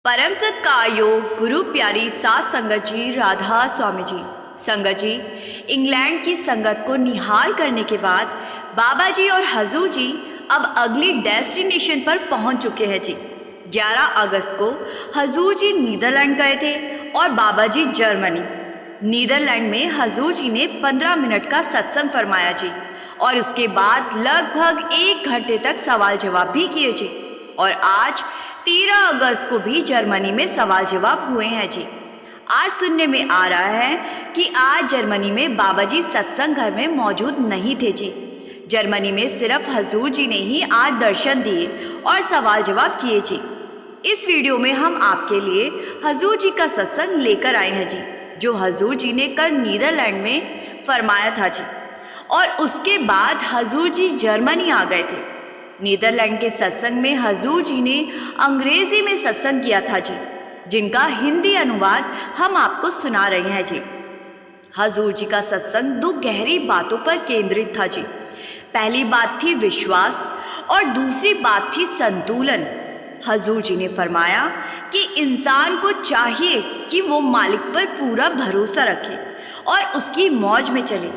परम सत्कार गुरु प्यारी सात संगत जी, राधा स्वामी जी। संगत जी, इंग्लैंड की संगत को निहाल करने के बाद बाबा जी और हजूर जी अब अगली डेस्टिनेशन पर पहुंच चुके हैं जी। 11 अगस्त को हजूर जी नीदरलैंड गए थे और बाबा जी जर्मनी। नीदरलैंड में हजूर जी ने 15 मिनट का सत्संग फरमाया जी और उसके बाद लगभग 1 घंटे तक सवाल जवाब भी किए जी। और आज 13 अगस्त को भी जर्मनी में सवाल जवाब हुए हैं जी। आज सुनने में आ रहा है कि आज जर्मनी में बाबा जी सत्संग घर में मौजूद नहीं थे जी। जर्मनी में सिर्फ हजूर जी ने ही आज दर्शन दिए और सवाल जवाब किए जी। इस वीडियो में हम आपके लिए हजूर जी का सत्संग लेकर आए हैं जी, जो हजूर जी ने कल नीदरलैंड में फरमाया था जी। और उसके बाद हजूर जी जर्मनी आ गए थे। नीदरलैंड के सत्संग में हजूर जी ने अंग्रेजी में सत्संग किया था जी, जिनका हिंदी अनुवाद हम आपको सुना रहे हैं जी। हजूर जी का सत्संग 2 गहरी बातों पर केंद्रित था जी। पहली बात थी विश्वास और दूसरी बात थी संतुलन। हजूर जी ने फरमाया कि इंसान को चाहिए कि वो मालिक पर पूरा भरोसा रखे और उसकी मौज में चले।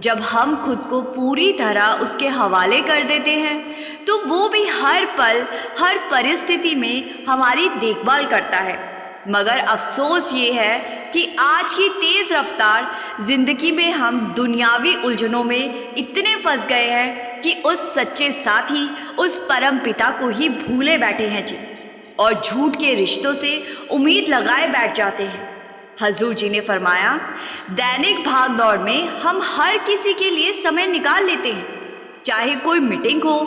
जब हम खुद को पूरी तरह उसके हवाले कर देते हैं तो वो भी हर पल हर परिस्थिति में हमारी देखभाल करता है। मगर अफसोस ये है कि आज की तेज़ रफ्तार ज़िंदगी में हम दुनियावी उलझनों में इतने फंस गए हैं कि उस सच्चे साथी, उस परम पिता को ही भूले बैठे हैं जी और झूठ के रिश्तों से उम्मीद लगाए बैठ जाते हैं। हजूर जी ने फरमाया, दैनिक भाग दौड़ में हम हर किसी के लिए समय निकाल लेते हैं, चाहे कोई मीटिंग हो,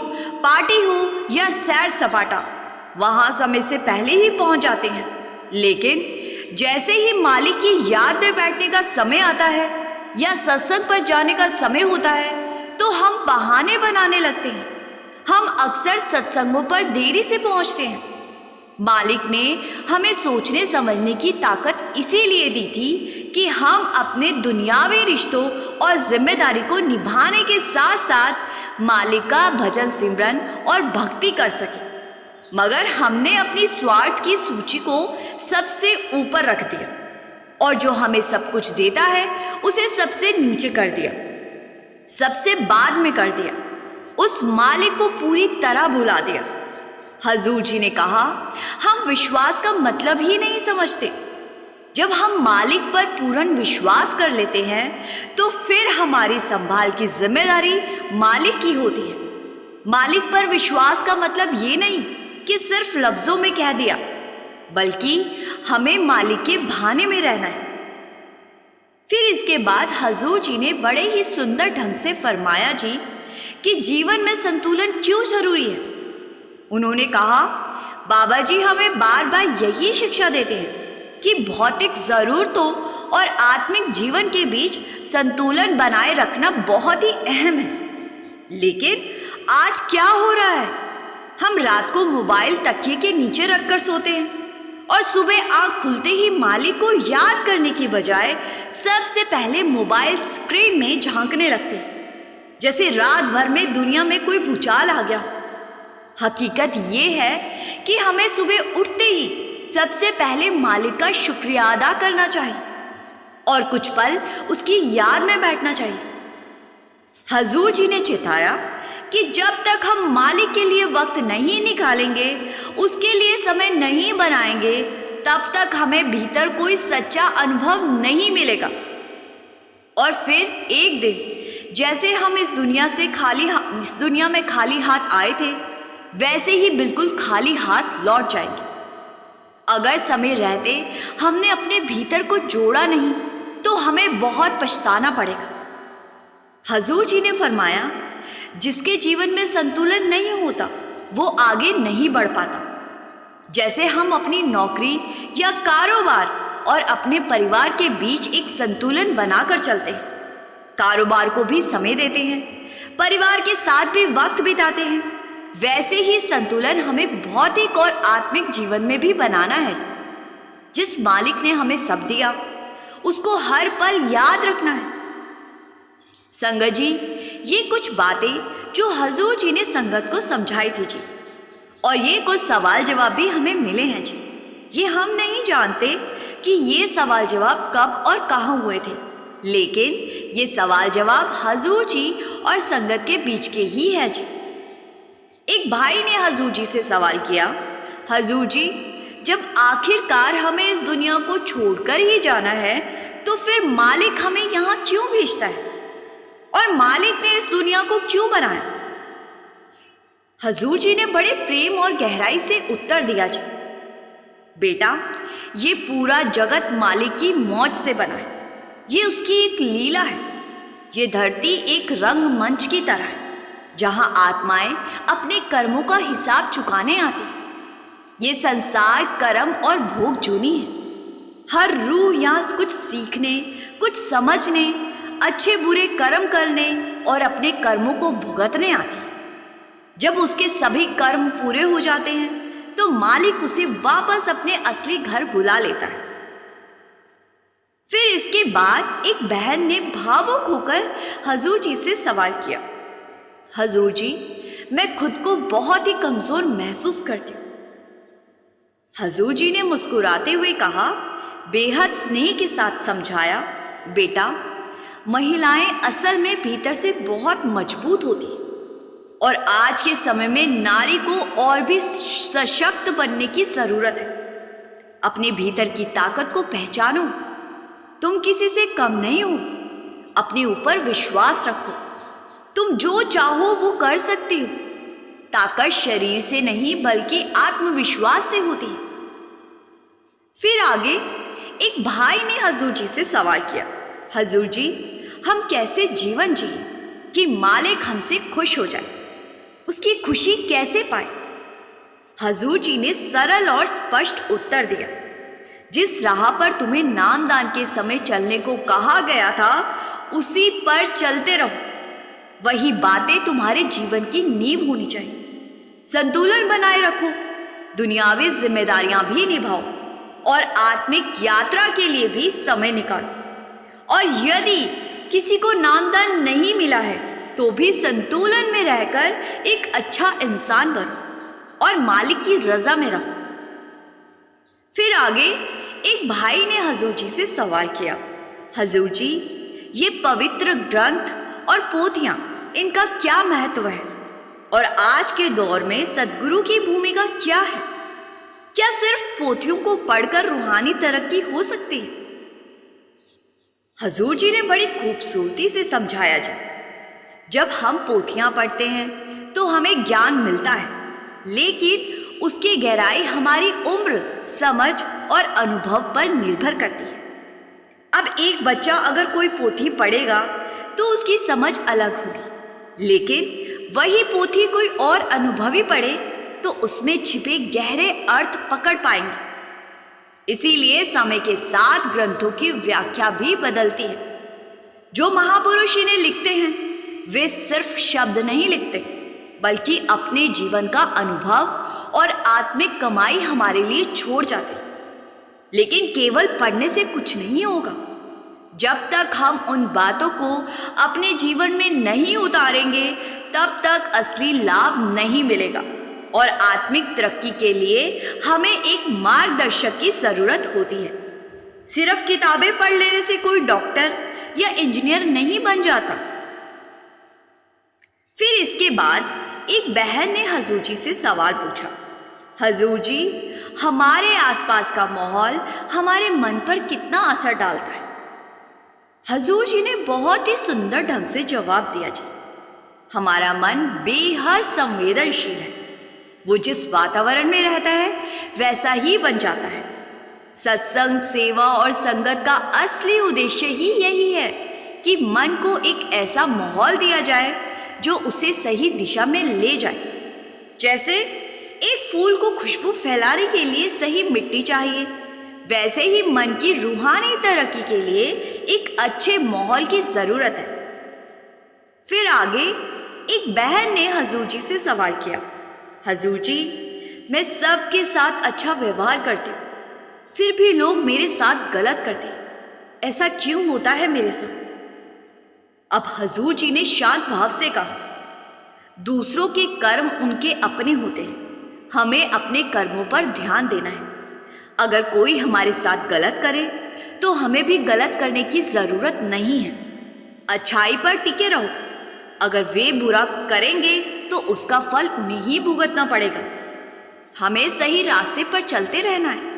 पार्टी हो या सैर सपाटा, वहाँ समय से पहले ही पहुँच जाते हैं। लेकिन जैसे ही मालिक की याद में बैठने का समय आता है या सत्संग पर जाने का समय होता है तो हम बहाने बनाने लगते हैं। हम अक्सर सत्संगों पर देरी से पहुँचते हैं। मालिक ने हमें सोचने समझने की ताकत इसीलिए दी थी कि हम अपने दुनियावी रिश्तों और जिम्मेदारी को निभाने के साथ साथ मालिक का भजन सिमरन और भक्ति कर सकें। मगर हमने अपनी स्वार्थ की सूची को सबसे ऊपर रख दिया और जो हमें सब कुछ देता है उसे सबसे नीचे कर दिया, सबसे बाद में कर दिया, उस मालिक को पूरी तरह भुला दिया। हजूर जी ने कहा, हम विश्वास का मतलब ही नहीं समझते। जब हम मालिक पर पूर्ण विश्वास कर लेते हैं तो फिर हमारी संभाल की जिम्मेदारी मालिक की होती है। मालिक पर विश्वास का मतलब ये नहीं कि सिर्फ लफ्जों में कह दिया, बल्कि हमें मालिक के भाने में रहना है। फिर इसके बाद हजूर जी ने बड़े ही सुंदर ढंग से फरमाया जी कि जीवन में संतुलन क्यों जरूरी है। उन्होंने कहा, बाबा जी हमें बार बार यही शिक्षा देते हैं कि भौतिक ज़रूरतों और आत्मिक जीवन के बीच संतुलन बनाए रखना बहुत ही अहम है। लेकिन आज क्या हो रहा है, हम रात को मोबाइल तकिए के नीचे रखकर सोते हैं और सुबह आँख खुलते ही मालिक को याद करने की बजाय सबसे पहले मोबाइल स्क्रीन में झांकने लगते हैं, जैसे रात भर में दुनिया में कोई भूचाल आ गया। हकीकत ये है कि हमें सुबह उठते ही सबसे पहले मालिक का शुक्रिया अदा करना चाहिए और कुछ पल उसकी याद में बैठना चाहिए। हजूर जी ने चेताया कि जब तक हम मालिक के लिए वक्त नहीं निकालेंगे, उसके लिए समय नहीं बनाएंगे, तब तक हमें भीतर कोई सच्चा अनुभव नहीं मिलेगा। और फिर एक दिन जैसे हम इस दुनिया में खाली हाथ आए थे, वैसे ही बिल्कुल खाली हाथ लौट जाएंगे। अगर समय रहते हमने अपने भीतर को जोड़ा नहीं तो हमें बहुत पछताना पड़ेगा। हजूर जी ने फरमाया, जिसके जीवन में संतुलन नहीं होता वो आगे नहीं बढ़ पाता। जैसे हम अपनी नौकरी या कारोबार और अपने परिवार के बीच एक संतुलन बनाकर चलते हैं, कारोबार को भी समय देते हैं, परिवार के साथ भी वक्त बिताते हैं, वैसे ही संतुलन हमें भौतिक और आत्मिक जीवन में भी बनाना है। जिस मालिक ने हमें सब दिया उसको हर पल याद रखना है। संगत जी, ये कुछ बातें जो हजूर जी ने संगत को समझाई थी जी, और ये कुछ सवाल जवाब भी हमें मिले हैं जी। ये हम नहीं जानते कि ये सवाल जवाब कब और कहाँ हुए थे, लेकिन ये सवाल जवाब हजूर जी और संगत के बीच के ही है जी। एक भाई ने हजूर जी से सवाल किया, हजूर जी, जब आखिरकार हमें इस दुनिया को छोड़कर ही जाना है तो फिर मालिक हमें यहाँ क्यों भेजता है और मालिक ने इस दुनिया को क्यों बनाया? हजूर जी ने बड़े प्रेम और गहराई से उत्तर दिया जी, बेटा, ये पूरा जगत मालिक की मौज से बना है। ये उसकी एक लीला है। ये धरती एक रंगमंच की तरह है जहां आत्माएं अपने कर्मों का हिसाब चुकाने आती। ये संसार कर्म और भोग जूनी है। हर रूह यहाँ कुछ सीखने, कुछ समझने, अच्छे बुरे कर्म करने और अपने कर्मों को भुगतने आती है। जब उसके सभी कर्म पूरे हो जाते हैं तो मालिक उसे वापस अपने असली घर बुला लेता है। फिर इसके बाद एक बहन ने भावुक होकर हजूर जी से सवाल किया, हजूर जी, मैं खुद को बहुत ही कमजोर महसूस करती हूँ। हजूर जी ने मुस्कुराते हुए कहा, बेहद स्नेह के साथ समझाया, बेटा, महिलाएं असल में भीतर से बहुत मजबूत होती हैं और आज के समय में नारी को और भी सशक्त बनने की जरूरत है। अपने भीतर की ताकत को पहचानो। तुम किसी से कम नहीं हो। अपने ऊपर विश्वास रखो। तुम जो चाहो वो कर सकती हो। ताकत शरीर से नहीं बल्कि आत्मविश्वास से होती है। फिर आगे एक भाई ने हजूर जी से सवाल किया, हजूर जी, हम कैसे जीवन जिए कि मालिक हमसे खुश हो जाए? उसकी खुशी कैसे पाए? हजूर जी ने सरल और स्पष्ट उत्तर दिया, जिस राह पर तुम्हें नामदान के समय चलने को कहा गया था उसी पर चलते रहो। वही बातें तुम्हारे जीवन की नींव होनी चाहिए। संतुलन बनाए रखो, दुनियावी जिम्मेदारियां भी निभाओ और आत्मिक यात्रा के लिए भी समय निकालो। और यदि किसी को नामदान नहीं मिला है तो भी संतुलन में रहकर एक अच्छा इंसान बनो और मालिक की रजा में रहो। फिर आगे एक भाई ने हजूर जी से सवाल किया, हजूर जी, ये पवित्र ग्रंथ और पोथियां, इनका क्या महत्व है और आज के दौर में सद्गुरु की भूमिका क्या है? क्या सिर्फ पोथियों को पढ़कर रूहानी तरक्की हो सकती है? हजूर जी ने बड़ी खूबसूरती से समझाया जी, जब हम पोथियां पढ़ते हैं तो हमें ज्ञान मिलता है, लेकिन उसकी गहराई हमारी उम्र, समझ और अनुभव पर निर्भर करती है। अब एक बच्चा अगर कोई पोथी पढ़ेगा तो उसकी समझ अलग होगी, लेकिन वही पोथी कोई और अनुभवी पढ़े तो उसमें छिपे गहरे अर्थ पकड़ पाएंगे। इसीलिए समय के साथ ग्रंथों की व्याख्या भी बदलती है। जो महापुरुष इन्हें लिखते हैं वे सिर्फ शब्द नहीं लिखते, बल्कि अपने जीवन का अनुभव और आत्मिक कमाई हमारे लिए छोड़ जाते। लेकिन केवल पढ़ने से कुछ नहीं होगा। जब तक हम उन बातों को अपने जीवन में नहीं उतारेंगे तब तक असली लाभ नहीं मिलेगा और आत्मिक तरक्की के लिए हमें एक मार्गदर्शक की जरूरत होती है। सिर्फ किताबें पढ़ लेने से कोई डॉक्टर या इंजीनियर नहीं बन जाता। फिर इसके बाद एक बहन ने हजूर जी से सवाल पूछा, हजूर जी, हमारे आसपास का माहौल हमारे मन पर कितना असर डालता है? हजूर जी ने बहुत ही सुंदर ढंग से जवाब दिया जी, हमारा मन बेहद संवेदनशील है। वो जिस वातावरण में रहता है वैसा ही बन जाता है। सत्संग, सेवा और संगत का असली उद्देश्य ही यही है कि मन को एक ऐसा माहौल दिया जाए जो उसे सही दिशा में ले जाए। जैसे एक फूल को खुशबू फैलाने के लिए सही मिट्टी चाहिए, वैसे ही मन की रूहानी तरक्की के लिए एक अच्छे माहौल की जरूरत है। फिर आगे एक बहन ने हजूर जी से सवाल किया, हजूर जी, मैं सबके साथ अच्छा व्यवहार करती हूँ, फिर भी लोग मेरे साथ गलत करते हैं। ऐसा क्यों होता है मेरे साथ? अब हजूर जी ने शांत भाव से कहा, दूसरों के कर्म उनके अपने होते हैं, हमें अपने कर्मों पर ध्यान देना है। अगर कोई हमारे साथ गलत करे तो हमें भी गलत करने की ज़रूरत नहीं है। अच्छाई पर टिके रहो। अगर वे बुरा करेंगे तो उसका फल उन्हें ही भुगतना पड़ेगा। हमें सही रास्ते पर चलते रहना है।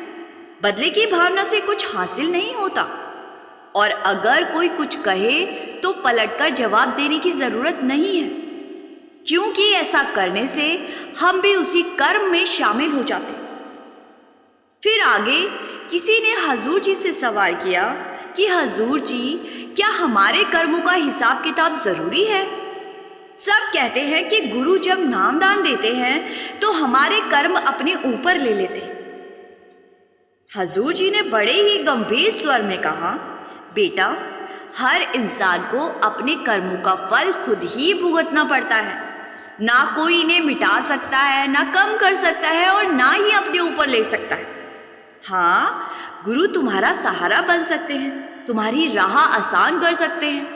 बदले की भावना से कुछ हासिल नहीं होता। और अगर कोई कुछ कहे तो पलटकर जवाब देने की ज़रूरत नहीं है, क्योंकि ऐसा करने से हम भी उसी कर्म में शामिल हो जाते। फिर आगे किसी ने हजूर जी से सवाल किया कि हजूर जी, क्या हमारे कर्मों का हिसाब किताब ज़रूरी है? सब कहते हैं कि गुरु जब नामदान देते हैं तो हमारे कर्म अपने ऊपर ले लेते। हजूर जी ने बड़े ही गंभीर स्वर में कहा, बेटा, हर इंसान को अपने कर्मों का फल खुद ही भुगतना पड़ता है। ना कोई इन्हें मिटा सकता है, ना कम कर सकता है और ना ही अपने ऊपर ले सकता है। हाँ, गुरु तुम्हारा सहारा बन सकते हैं, तुम्हारी राह आसान कर सकते हैं,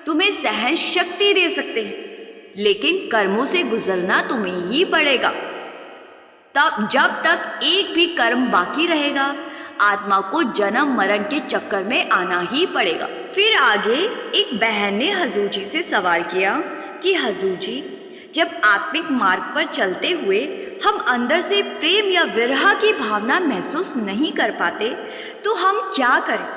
तुम्हें सहन शक्ति दे सकते हैं, लेकिन कर्मों से गुजरना तुम्हें ही पड़ेगा। तब जब तक एक भी कर्म बाकी रहेगा, आत्मा को जन्म मरण के चक्कर में आना ही पड़ेगा। फिर आगे एक बहन ने हजूर जी से सवाल किया कि हजूर जी, जब आत्मिक मार्ग पर चलते हुए हम अंदर से प्रेम या विरह की भावना महसूस नहीं कर पाते तो हम क्या करें?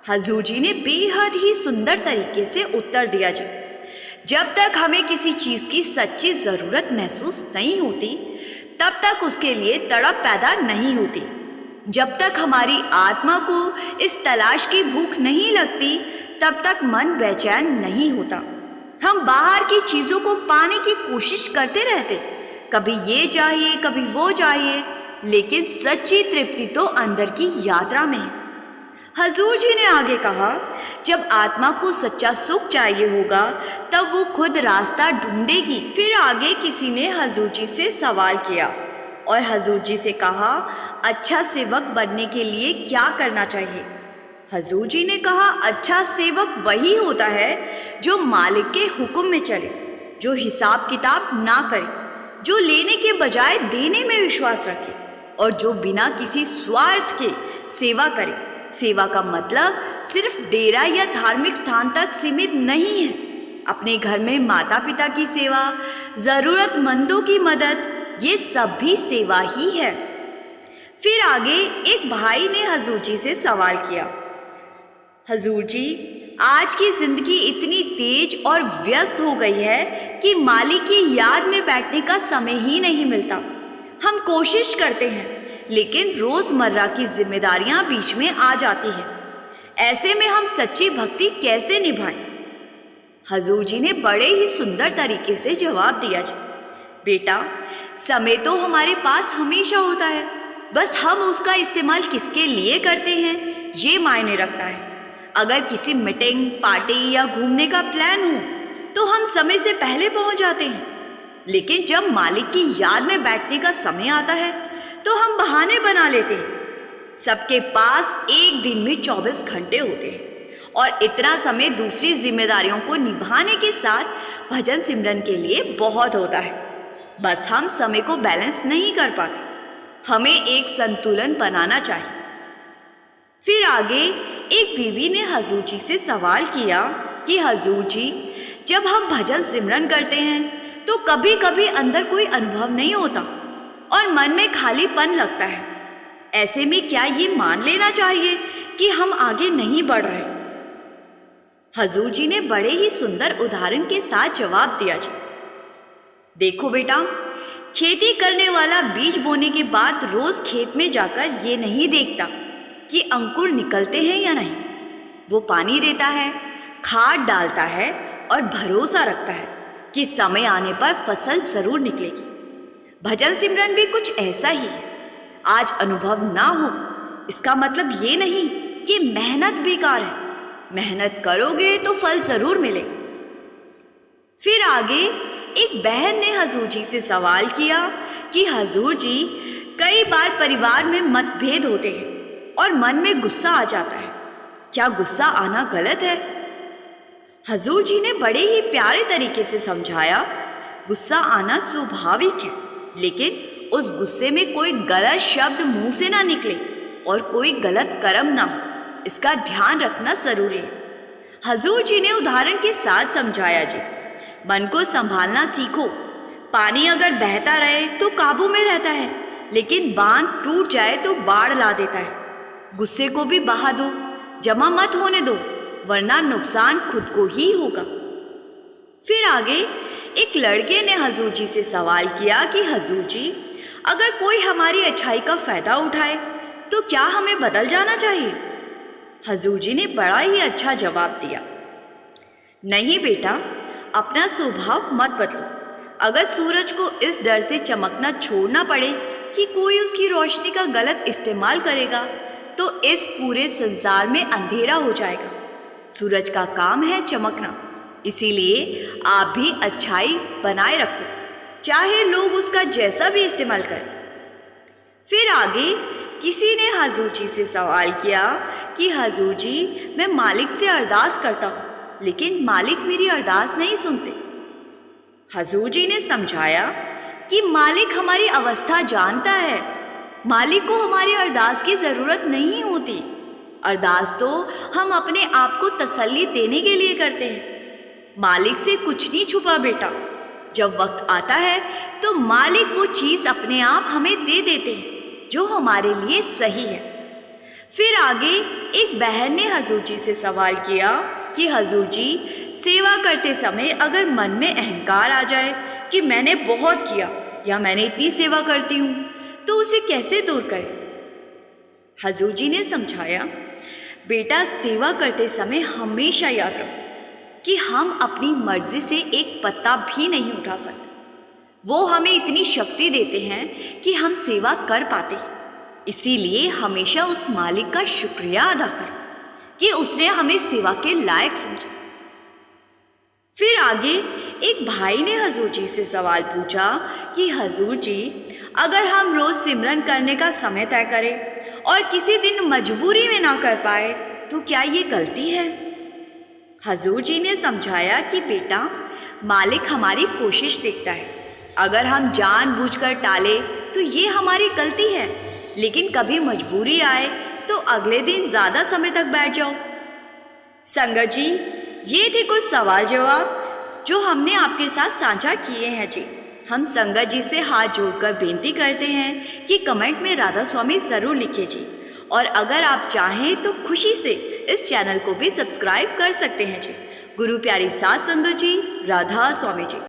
हजूर जी ने बेहद ही सुंदर तरीके से उत्तर दिया जी, जब तक हमें किसी चीज़ की सच्ची ज़रूरत महसूस नहीं होती तब तक उसके लिए तड़प पैदा नहीं होती। जब तक हमारी आत्मा को इस तलाश की भूख नहीं लगती तब तक मन बेचैन नहीं होता। हम बाहर की चीज़ों को पाने की कोशिश करते रहते, कभी ये चाहिए कभी वो चाहिए, लेकिन सच्ची तृप्ति तो अंदर की यात्रा में है। हजूर जी ने आगे कहा, जब आत्मा को सच्चा सुख चाहिए होगा तब वो खुद रास्ता ढूंढेगी। फिर आगे किसी ने हजूर जी से सवाल किया और हजूर जी से कहा, अच्छा सेवक बनने के लिए क्या करना चाहिए? हजूर जी ने कहा, अच्छा सेवक वही होता है जो मालिक के हुक्म में चले, जो हिसाब किताब ना करे, जो लेने के बजाय देने में विश्वास रखे और जो बिना किसी स्वार्थ के सेवा करे। सेवा का मतलब सिर्फ डेरा या धार्मिक स्थान तक सीमित नहीं है। अपने घर में माता पिता की सेवा, ज़रूरतमंदों की मदद, ये सब भी सेवा ही है। फिर आगे एक भाई ने हजूर जी से सवाल किया, हजूर जी, आज की ज़िंदगी इतनी तेज और व्यस्त हो गई है कि मालिक की याद में बैठने का समय ही नहीं मिलता। हम कोशिश करते हैं लेकिन रोज़मर्रा की जिम्मेदारियां बीच में आ जाती हैं। ऐसे में हम सच्ची भक्ति कैसे निभाएं? हजूर जी ने बड़े ही सुंदर तरीके से जवाब दिया जी, बेटा, समय तो हमारे पास हमेशा होता है, बस हम उसका इस्तेमाल किसके लिए करते हैं ये मायने रखता है। अगर किसी मीटिंग, पार्टी या घूमने का प्लान हो तो हम समय से पहले पहुंच जाते हैं, लेकिन जब मालिक की याद में बैठने का समय आता है तो हम बहाने बना लेते हैं। सबके पास एक दिन में 24 घंटे होते हैं और इतना समय दूसरी जिम्मेदारियों को निभाने के साथ भजन सिमरन के लिए बहुत होता है। बस हम समय को बैलेंस नहीं कर पाते। हमें एक संतुलन बनाना चाहिए। फिर आगे एक बीवी ने हजूर जी से सवाल किया कि हजूर जी, जब हम भजन सिमरन करते हैं तो कभी कभी अंदर कोई अनुभव नहीं होता और मन में खालीपन लगता है। ऐसे में क्या ये मान लेना चाहिए कि हम आगे नहीं बढ़ रहे? हजूर जी ने बड़े ही सुंदर उदाहरण के साथ जवाब दिया जी, देखो बेटा, खेती करने वाला बीज बोने के बाद रोज खेत में जाकर ये नहीं देखता कि अंकुर निकलते हैं या नहीं। वो पानी देता है, खाद डालता है और भरोसा रखता है कि समय आने पर फसल जरूर निकलेगी। भजन सिमरन भी कुछ ऐसा ही है। आज अनुभव ना हो इसका मतलब ये नहीं कि मेहनत बेकार है। मेहनत करोगे तो फल जरूर मिलेगा। फिर आगे एक बहन ने हजूर जी से सवाल किया कि हजूर जी, कई बार परिवार में मतभेद होते हैं और मन में गुस्सा आ जाता है। क्या गुस्सा आना गलत है? हजूर जी ने बड़े ही प्यारे तरीके से समझाया, गुस्सा आना स्वाभाविक है, लेकिन उस गुस्से में कोई गलत शब्द मुंह से ना निकले और कोई गलत कर्म ना हो, इसका ध्यान रखना जरूरी है। हजूर जी ने उदाहरण के साथ समझाया जी, मन को संभालना सीखो। पानी अगर बहता रहे तो काबू में रहता है, लेकिन बांध टूट जाए तो बाढ़ ला देता है। गुस्से को भी बहा दो, जमा मत होने दो, वरना नुकसान खुद को ही होगा। फिर आगे एक लड़के ने हजूर जी से सवाल किया कि हजूर जी, अगर कोई हमारी अच्छाई का फायदा उठाए तो क्या हमें बदल जाना चाहिए? हजूर जी ने बड़ा ही अच्छा जवाब दिया, नहीं बेटा, अपना स्वभाव मत बदलो। अगर सूरज को इस डर से चमकना छोड़ना पड़े कि कोई उसकी रोशनी का गलत इस्तेमाल करेगा तो इस पूरे संसार में अंधेरा हो जाएगा। सूरज का काम है चमकना, इसीलिए आप भी अच्छाई बनाए रखो, चाहे लोग उसका जैसा भी इस्तेमाल करें। फिर आगे किसी ने हजूर जी से सवाल किया कि हजूर जी, मैं मालिक से अरदास करता हूँ, लेकिन मालिक मेरी अरदास नहीं सुनते। हजूर जी ने समझाया कि मालिक हमारी अवस्था जानता है, मालिक को हमारी अरदास की ज़रूरत नहीं होती। अरदास तो हम अपने आप को तसल्ली देने के लिए करते हैं। मालिक से कुछ नहीं छुपा बेटा, जब वक्त आता है तो मालिक वो चीज़ अपने आप हमें दे देते हैं जो हमारे लिए सही है। फिर आगे एक बहन ने हजूर जी से सवाल किया कि हजूर जी, सेवा करते समय अगर मन में अहंकार आ जाए कि मैंने बहुत किया या मैंने इतनी सेवा करती हूँ, तो उसे कैसे दूर करें? हजूर जी ने समझाया, बेटा, सेवा करते समय हमेशा याद रखो कि हम अपनी मर्जी से एक पत्ता भी नहीं उठा सकते। वो हमें इतनी शक्ति देते हैं कि हम सेवा कर पाते हैं। इसीलिए हमेशा उस मालिक का शुक्रिया अदा करो कि उसने हमें सेवा के लायक समझा। फिर आगे एक भाई ने हजूर जी से सवाल पूछा कि हजूर जी, अगर हम रोज़ सिमरन करने का समय तय करें और किसी दिन मजबूरी में ना कर पाए तो क्या ये गलती है? हजूर जी ने समझाया कि बेटा, मालिक हमारी कोशिश देखता है। अगर हम जानबूझकर टाले तो ये हमारी गलती है, लेकिन कभी मजबूरी आए तो अगले दिन ज़्यादा समय तक बैठ जाओ। संगत जी, ये थे कुछ सवाल जवाब जो हमने आपके साथ साझा किए हैं जी। हम संगत जी से हाथ जोड़कर बेनती करते हैं कि कमेंट में राधा स्वामी ज़रूर लिखिए जी, और अगर आप चाहें तो खुशी से इस चैनल को भी सब्सक्राइब कर सकते हैं जी। गुरु प्यारी सात संगत जी, राधा स्वामी जी।